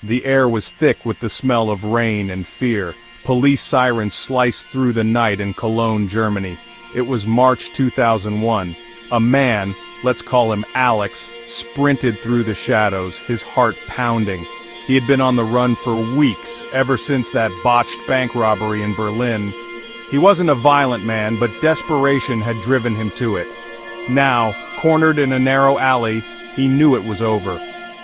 The air was thick with the smell of rain and fear. Police sirens sliced through the night in Cologne, Germany. It was March 2001. A man, let's call him Alex, sprinted through the shadows, his heart pounding. He had been on the run for weeks, ever since that botched bank robbery in Berlin. He wasn't a violent man, but desperation had driven him to it. Now, cornered in a narrow alley, he knew it was over.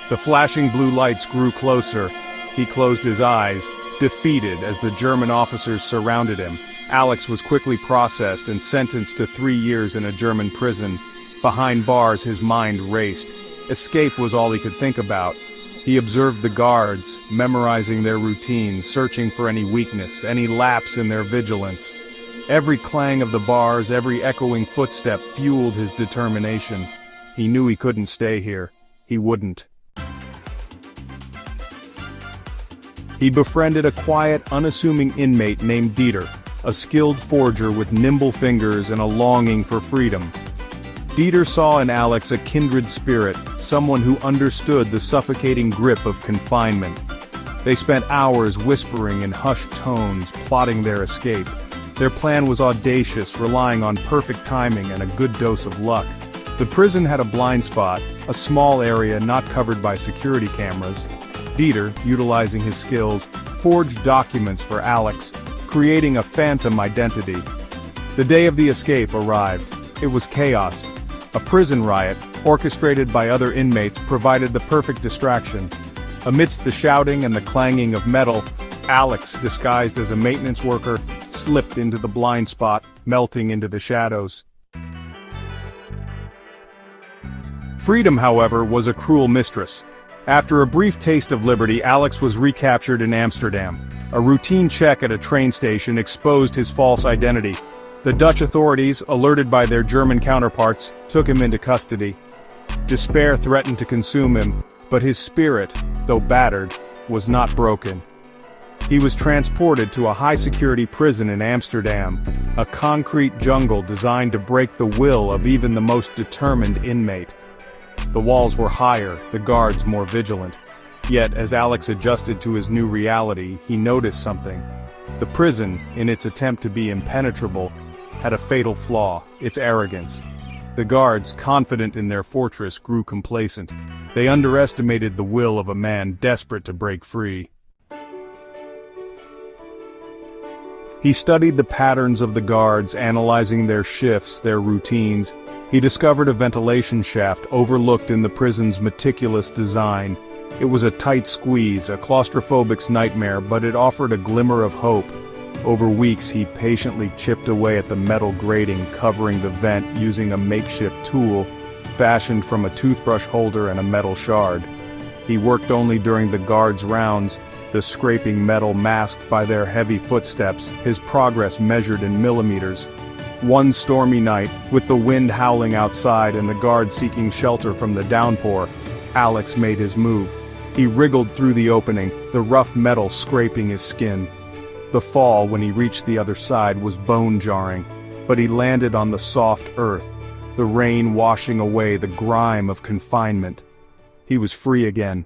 The flashing blue lights grew closer. He closed his eyes, defeated as the German officers surrounded him. Alex was quickly processed and sentenced to 3 years in a German prison. Behind bars, his mind raced. Escape was all he could think about. He observed the guards, memorizing their routines, searching for any weakness, any lapse in their vigilance. Every clang of the bars, every echoing footstep fueled his determination. He knew he couldn't stay here. He wouldn't. He befriended a quiet, unassuming inmate named Dieter, a skilled forger with nimble fingers and a longing for freedom. Dieter saw in Alex a kindred spirit, someone who understood the suffocating grip of confinement. They spent hours whispering in hushed tones, plotting their escape. Their plan was audacious, relying on perfect timing and a good dose of luck. The prison had a blind spot, a small area not covered by security cameras. Dieter, utilizing his skills, forged documents for Alex, creating a phantom identity. The day of the escape arrived. It was chaos. A prison riot, orchestrated by other inmates, provided the perfect distraction. Amidst the shouting and the clanging of metal, Alex, disguised as a maintenance worker, slipped into the blind spot, melting into the shadows. Freedom, however, was a cruel mistress. After a brief taste of liberty, Alex was recaptured in Amsterdam. A routine check at a train station exposed his false identity. The Dutch authorities, alerted by their German counterparts, took him into custody. Despair threatened to consume him, but his spirit, though battered, was not broken. He was transported to a high-security prison in Amsterdam, a concrete jungle designed to break the will of even the most determined inmate. The walls were higher, the guards more vigilant. Yet, as Alex adjusted to his new reality, he noticed something. The prison, in its attempt to be impenetrable, had a fatal flaw: its arrogance. The guards, confident in their fortress, grew complacent. They underestimated the will of a man desperate to break free. He studied the patterns of the guards, analyzing their shifts, their routines. He discovered a ventilation shaft overlooked in the prison's meticulous design. It was a tight squeeze, a claustrophobic's nightmare, but it offered a glimmer of hope. Over weeks, he patiently chipped away at the metal grating covering the vent using a makeshift tool, fashioned from a toothbrush holder and a metal shard. He worked only during the guards' rounds, the scraping metal masked by their heavy footsteps, his progress measured in millimeters. One stormy night, with the wind howling outside and the guards seeking shelter from the downpour, Alex made his move. He wriggled through the opening, the rough metal scraping his skin. The fall, when he reached the other side, was bone-jarring, but he landed on the soft earth, the rain washing away the grime of confinement. He was free again,